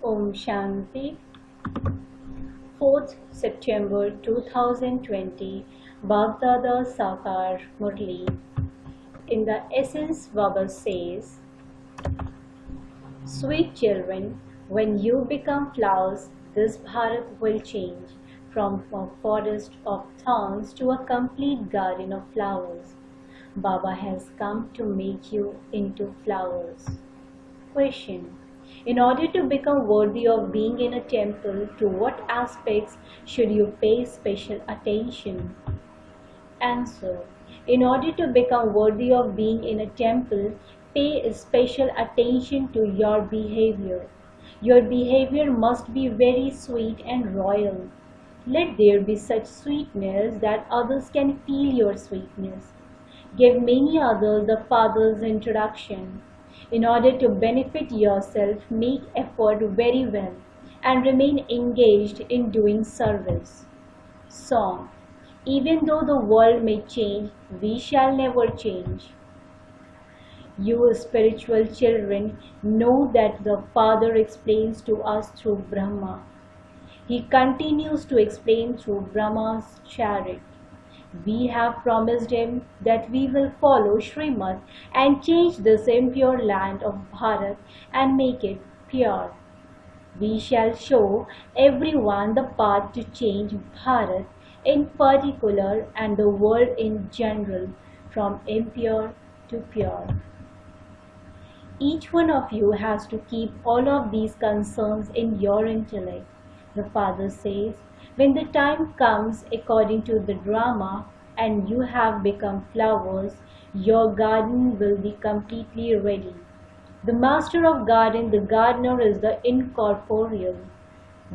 Om Shanti. 4th September 2020. Baapdada Murli. In the essence, Baba says, sweet children, when you become flowers, this Bharat will change from a forest of thorns to a complete garden of flowers. Baba has come to make you into flowers. Question. In order to become worthy of being in a temple, to what aspects should you pay special attention? Answer. In order to become worthy of being in a temple, pay special attention to your behavior. Your behavior must be very sweet and royal. Let there be such sweetness that others can feel your sweetness. Give many others the Father's introduction. In order to benefit yourself, make effort very well and remain engaged in doing service. Song. Even though the world may change, we shall never change. You spiritual children know that the Father explains to us through Brahma. He continues to explain through Brahma's chariot. We have promised him that we will follow Srimad and change this impure land of Bharat and make it pure. We shall show everyone the path to change Bharat in particular and the world in general from impure to pure. Each one of you has to keep all of these concerns in your intellect. The Father says, when the time comes according to the drama and you have become flowers, your garden will be completely ready. The master of garden, the gardener, is the incorporeal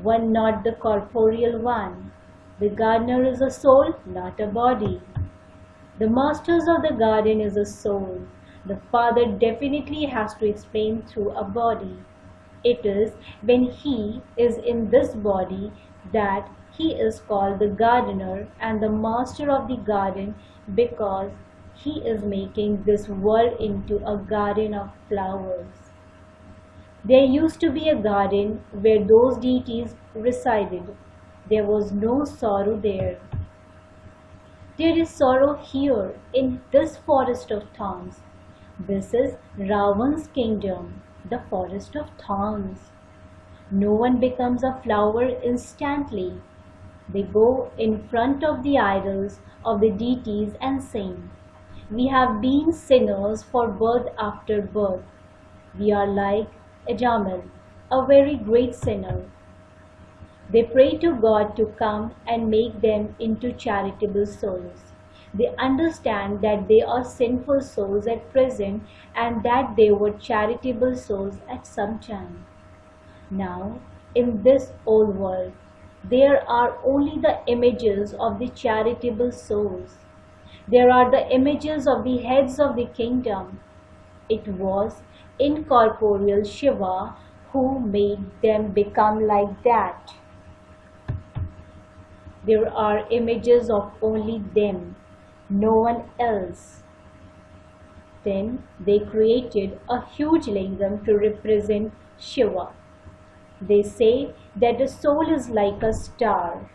one, not the corporeal one. The gardener is a soul, not a body. The masters of the garden is a soul. The Father definitely has to explain through a body. It is when he is in this body that he is called the gardener and the master of the garden, because he is making this world into a garden of flowers. There used to be a garden where those deities resided. There was no sorrow there. There is sorrow here in this forest of thorns. This is Ravan's kingdom, the forest of thorns. No one becomes a flower instantly. They go in front of the idols of the deities and sing, we have been sinners for birth after birth. We are like Ajamil, a very great sinner. They pray to God to come and make them into charitable souls. They understand that they are sinful souls at present and that they were charitable souls at some time. Now, in this old world, there are only the images of the charitable souls. There are the images of the heads of the kingdom. It was incorporeal Shiva who made them become like that. There are images of only them, no one else. Then they created a huge lingam to represent Shiva. They say that the soul is like a star.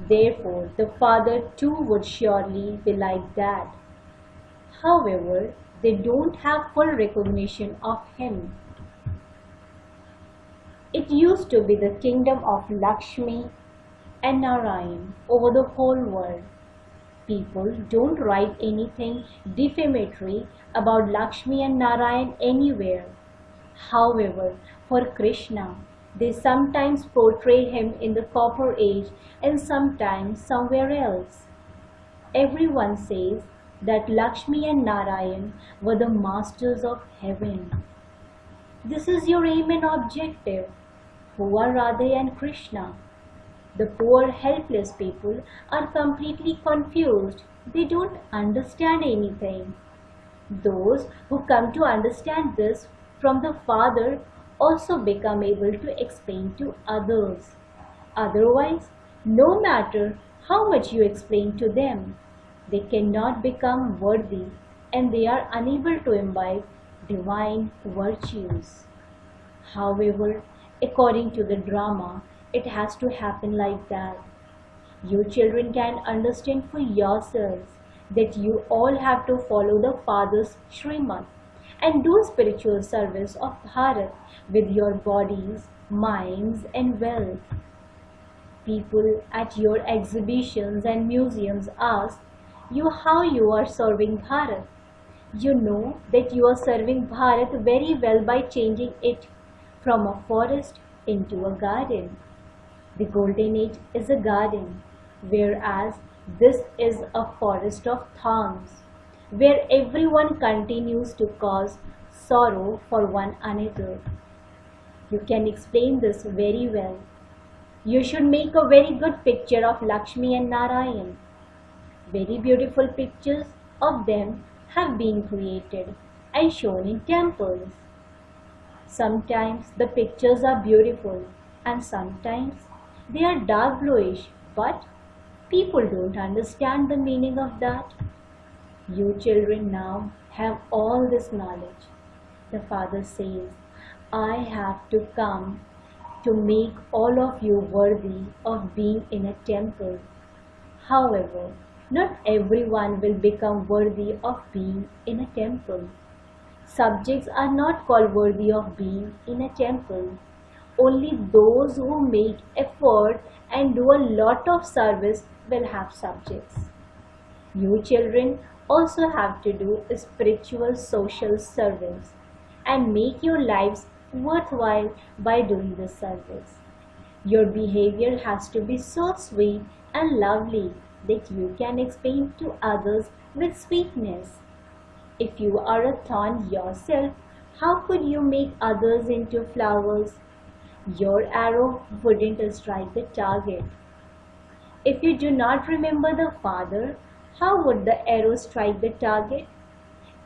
Therefore, the Father too would surely be like that. However, they don't have full recognition of him. It used to be the kingdom of Lakshmi and Narayan over the whole world. People don't write anything defamatory about Lakshmi and Narayan anywhere. However, for Krishna, they sometimes portray him in the copper age and sometimes somewhere else. Everyone says that Lakshmi and Narayan were the masters of heaven. This is your aim and objective. Who are Radha and Krishna? The poor helpless people are completely confused. They don't understand anything. Those who come to understand this from the Father also become able to explain to others. Otherwise, no matter how much you explain to them, they cannot become worthy and they are unable to imbibe divine virtues. However, According to the drama, it has to happen like that. You children can understand for yourselves that you all have to follow the Father's Srimad and do spiritual service of Bharat with your bodies, minds and wealth. People at your exhibitions and museums ask you how you are serving Bharat. You know that you are serving Bharat very well by changing it from a forest into a garden. The golden age is a garden, whereas this is a forest of thorns, where everyone continues to cause sorrow for one another. You can explain this very well. You should make a very good picture of Lakshmi and Narayan. Very beautiful pictures of them have been created and shown in temples. Sometimes the pictures are beautiful and sometimes they are dark bluish, but people don't understand the meaning of that. You children now have all this knowledge. The Father says, I have to come to make all of you worthy of being in a temple. However, not everyone will become worthy of being in a temple. Subjects are not called worthy of being in a temple. Only those who make effort and do a lot of service will have subjects. You children also have to do spiritual social service and make your lives worthwhile by doing this service. Your behavior has to be so sweet and lovely that you can explain to others with sweetness. If you are a thorn yourself, how could you make others into flowers? Your arrow wouldn't strike the target. If you do not remember the Father, how would the arrow strike the target?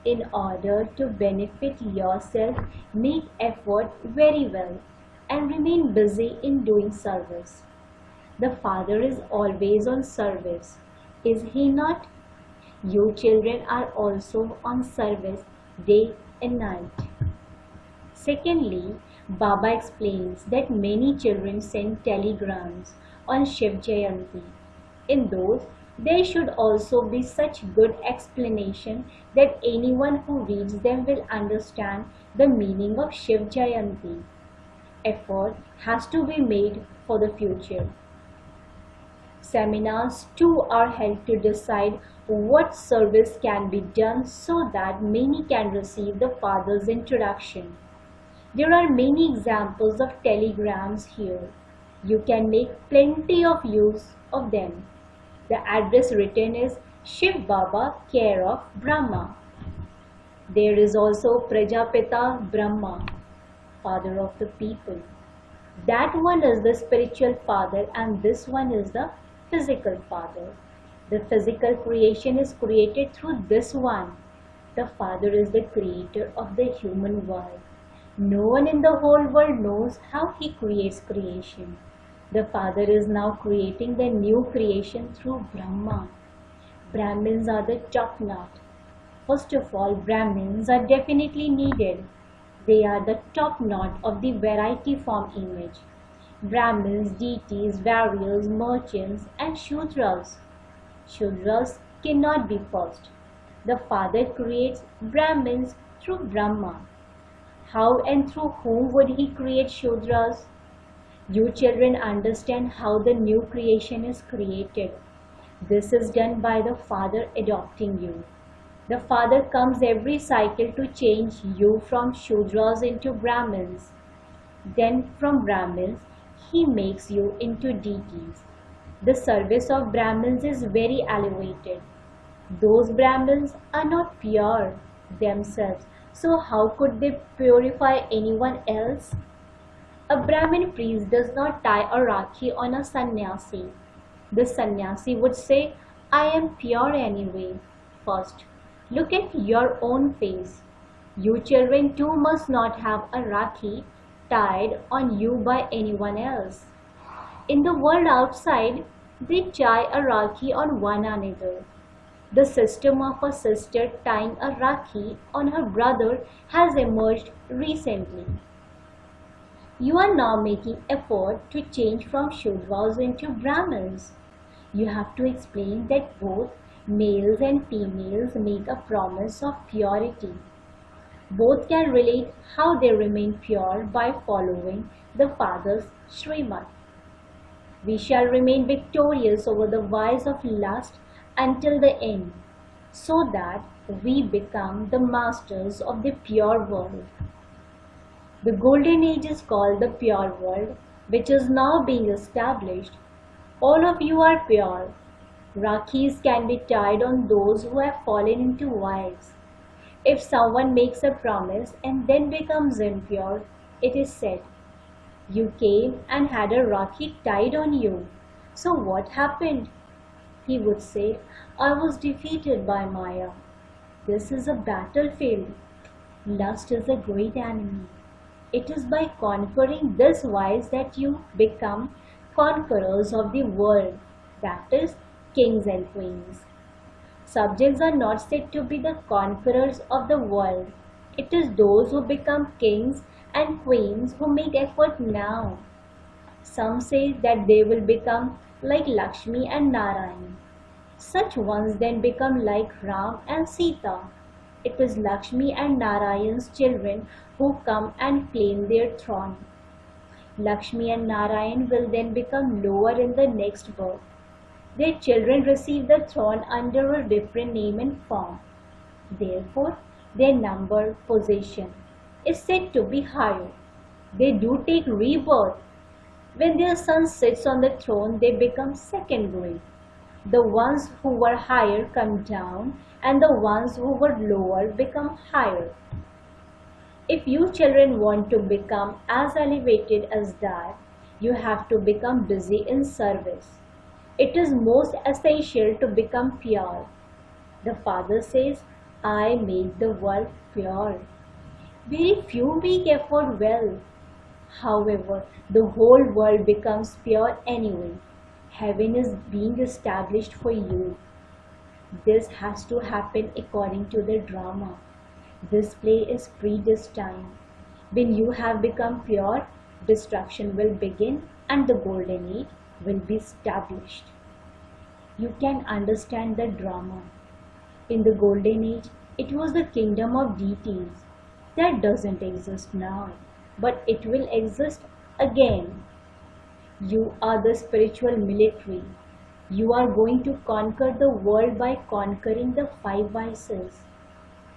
In order to benefit yourself, make effort very well and remain busy in doing service. The Father is always on service, is He not? You children are also on service day and night. Secondly, Baba explains that many children send telegrams on Shiv Jayanti. In those, there should also be such good explanation that anyone who reads them will understand the meaning of Shiv Jayanti. Effort has to be made for the future. Seminars too are held to decide what service can be done so that many can receive the Father's introduction. There are many examples of telegrams here. You can make plenty of use of them. The address written is Shiv Baba, care of Brahma. There is also Prajapita Brahma, father of the people. That one is the spiritual father and this one is the physical father. The physical creation is created through this one. The Father is the creator of the human world. No one in the whole world knows how He creates creation. The Father is now creating the new creation through Brahma. Brahmins are the top knot. First of all, Brahmins are definitely needed. They are the top knot of the variety form image. Brahmins, deities, warriors, merchants and Shudras. Shudras cannot be first. The Father creates Brahmins through Brahma. How and through whom would He create Shudras? You children understand how the new creation is created. This is done by the Father adopting you. The Father comes every cycle to change you from Shudras into Brahmins. Then from Brahmins, He makes you into deities. The service of Brahmins is very elevated. Those Brahmins are not pure themselves, so how could they purify anyone else? A Brahmin priest does not tie a rakhi on a sannyasi. The sannyasi would say, I am pure anyway. First, look at your own face. You children too must not have a rakhi tied on you by anyone else. In the world outside, they tie a rakhi on one another. The system of a sister tying a rakhi on her brother has emerged recently. You are now making effort to change from Shudras into Brahmins. You have to explain that both males and females make a promise of purity. Both can relate how they remain pure by following the Father's Srimad. We shall remain victorious over the vice of lust until the end, so that we become the masters of the pure world. The golden age is called the pure world, which is now being established. All of you are pure. Rakhis can be tied on those who have fallen into vice. If someone makes a promise and then becomes impure, it is said, "You came and had a Rakhi tied on you. So what happened?" He would say, "I was defeated by Maya." This is a battlefield. Lust is a great enemy. It is by conquering this vice that you become conquerors of the world, that is, kings and queens. Subjects are not said to be the conquerors of the world. It is those who become kings and queens who make effort now. Some say that they will become like Lakshmi and Narayan. Such ones then become like Ram and Sita. It is Lakshmi and Narayan's children who come and claim their throne. Lakshmi and Narayan will then become lower in the next birth. Their children receive the throne under a different name and form. Therefore, their number, position is said to be higher. They do take rebirth. When their son sits on the throne, they become second grade. The ones who were higher come down, and the ones who were lower become higher. If you children want to become as elevated as that, you have to become busy in service. It is most essential to become pure. The Father says, "I make the world pure." Very few make effort well. However, the whole world becomes pure anyway. Heaven is being established for you. This has to happen according to the drama. This play is predestined. When you have become pure, destruction will begin and the golden age will be established. You can understand the drama. In the golden age, it was the kingdom of deities. That doesn't exist now, but it will exist again. You are the spiritual military. You are going to conquer the world by conquering the five vices.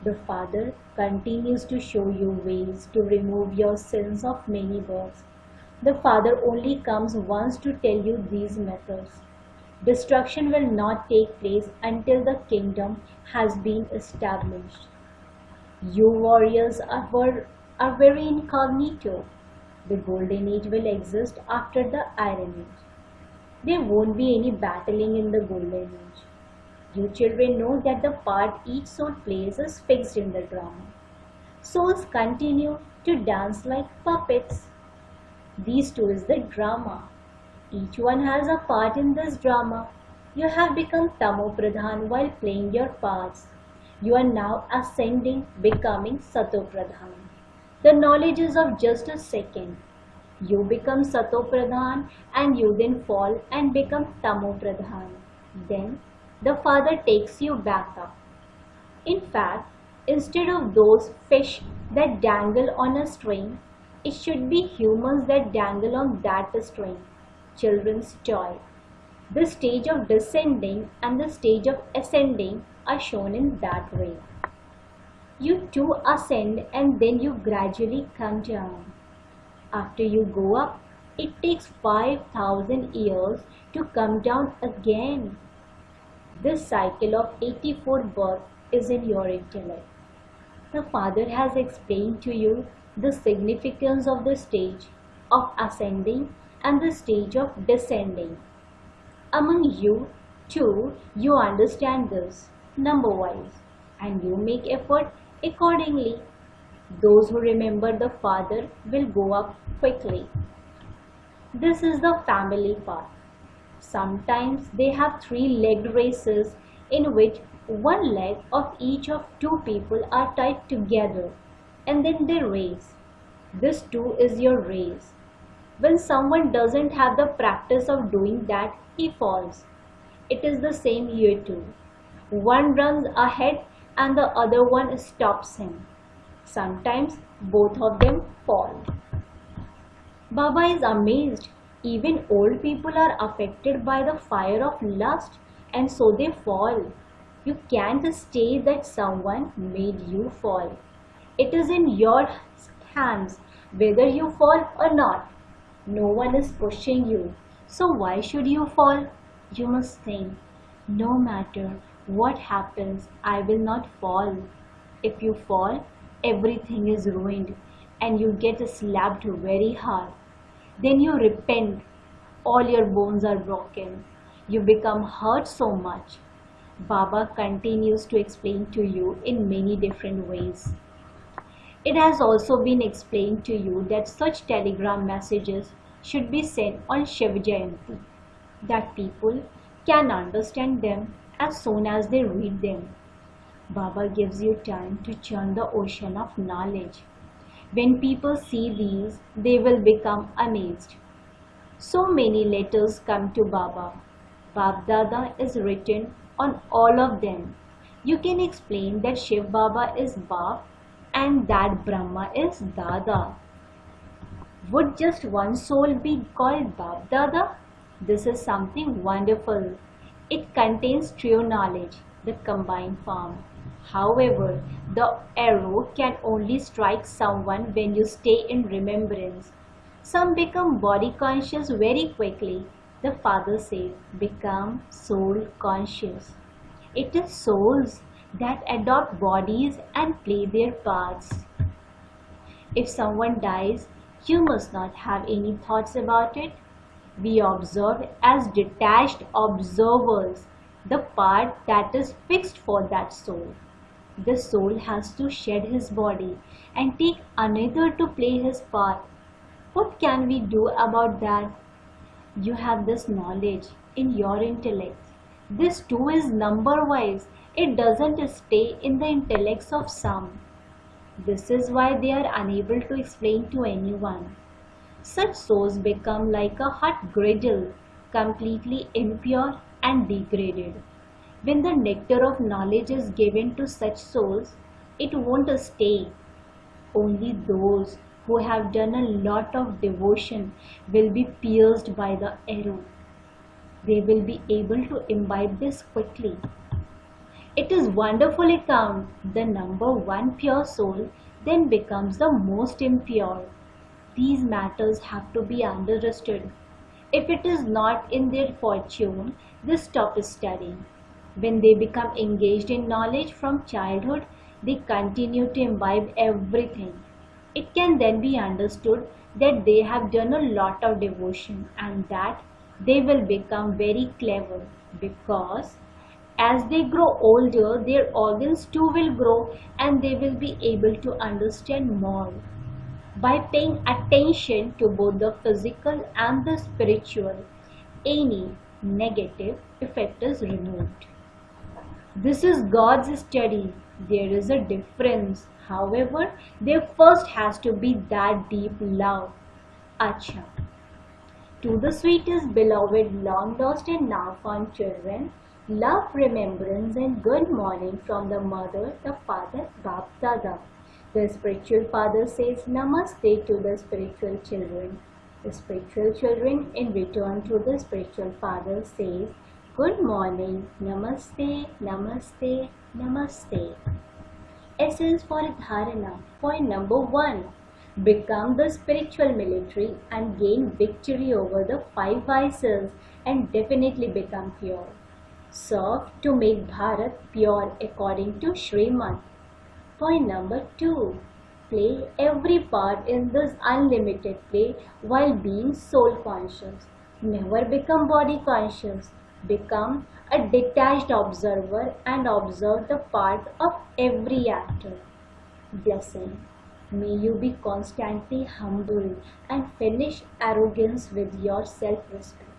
The Father continues to show you ways to remove your sins of many births. The Father only comes once to tell you these methods. Destruction will not take place until the kingdom has been established. You warriors are very incognito. The golden age will exist after the iron age. There won't be any battling in the golden age. You children know that the part each soul plays is fixed in the drama. Souls continue to dance like puppets. These two is the drama. Each one has a part in this drama. You have become Tamo Pradhan while playing your parts. You are now ascending, becoming Sato Pradhan. The knowledge is of just a second. You become Sato Pradhan and you then fall and become Tamo Pradhan. Then the Father takes you back up. In fact, instead of those fish that dangle on a string, it should be humans that dangle on that string. Children's toy. The stage of descending and the stage of ascending are shown in that way. You too ascend and then you gradually come down. After you go up, it takes 5,000 years to come down again. This cycle of 84 births is in your intellect. The Father has explained to you the significance of the stage of ascending and the stage of descending. Among you, too, you understand this number-wise, and you make effort accordingly. Those who remember the Father will go up quickly. This is the family path. Sometimes they have 3-legged races in which one leg of each of 2 people are tied together and then they race. This too is your race. When someone doesn't have the practice of doing that, he falls. It is the same here too. One runs ahead and the other one stops him. Sometimes both of them fall. Baba is amazed. Even old people are affected by the fire of lust and so they fall. You can't say that someone made you fall. It is in your hands whether you fall or not. No one is pushing you. So why should you fall? You must think, no matter what happens, I will not fall. If you fall, everything is ruined and you get slapped very hard. Then you repent. All your bones are broken. You become hurt so much. Baba continues to explain to you in many different ways. It has also been explained to you that such telegram messages should be sent on Shiv Jayanti, that people can understand them as soon as they read them. Baba gives you time to churn the ocean of knowledge. When people see these, they will become amazed. So many letters come to Baba. Baapdada is written on all of them. You can explain that Shiv Baba is Baap and that Brahma is Dada. Would just one soul be called Baapdada? This is something wonderful. It contains true knowledge, the combined form. However, the arrow can only strike someone when you stay in remembrance. Some become body conscious very quickly. The Father says, become soul conscious. It is souls that adopt bodies and play their parts. If someone dies, you must not have any thoughts about it. We observe as detached observers the part that is fixed for that soul. The soul has to shed his body and take another to play his part. What can we do about that? You have this knowledge in your intellect. This too is number-wise. It doesn't stay in the intellects of some. This is why they are unable to explain to anyone. Such souls become like a hot griddle, completely impure and degraded. When the nectar of knowledge is given to such souls, it won't stay. Only those who have done a lot of devotion will be pierced by the arrow. They will be able to imbibe this quickly. It is wonderfully count. The number one pure soul then becomes the most impure. These matters have to be understood. If it is not in their fortune, they stop studying. When they become engaged in knowledge from childhood, they continue to imbibe everything. It can then be understood that they have done a lot of devotion and that they will become very clever because as they grow older, their organs too will grow and they will be able to understand more. By paying attention to both the physical and the spiritual, any negative effect is removed. This is God's study. There is a difference. However, there first has to be that deep love. Acha. To the sweetest beloved, long lost and now found children, love, remembrance and good morning from the mother, the father, Baapdada. The spiritual father says Namaste to the spiritual children. The spiritual children in return to the spiritual father says good morning, Namaste, Namaste, Namaste. Essence for Dharana. Point number 1. Become the spiritual military and gain victory over the 5 vices and definitely become pure. Serve to make Bharat pure according to Srimad. Point number 2. Play every part in this unlimited play while being soul conscious. Never become body conscious. Become a detached observer and observe the part of every actor. Blessing. May you be constantly humble and finish arrogance with your self-respect.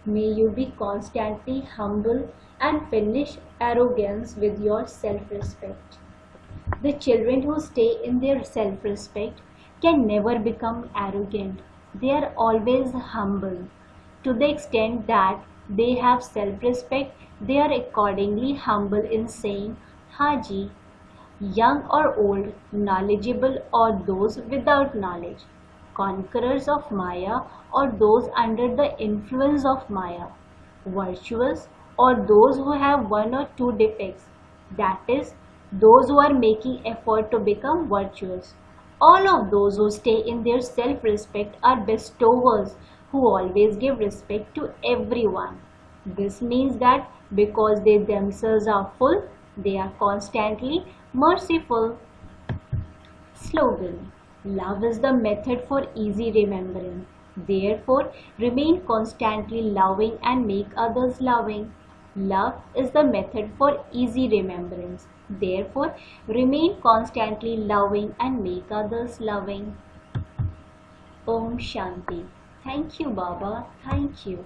May you be constantly humble and finish arrogance with your self-respect. The children who stay in their self-respect can never become arrogant. They are always humble. To the extent that they have self-respect, they are accordingly humble in saying, Haji, young or old, knowledgeable or those without knowledge, conquerors of Maya or those under the influence of Maya, virtuous or those who have one or two defects, that is, those who are making effort to become virtuous. All of those who stay in their self-respect are bestowers who always give respect to everyone. This means that because they themselves are full, they are constantly merciful. Slogan: Love is the method for easy remembering. Therefore, remain constantly loving and make others loving. Love is the method for easy remembrance. Therefore, remain constantly loving and make others loving. Om Shanti. Thank you, Baba. Thank you.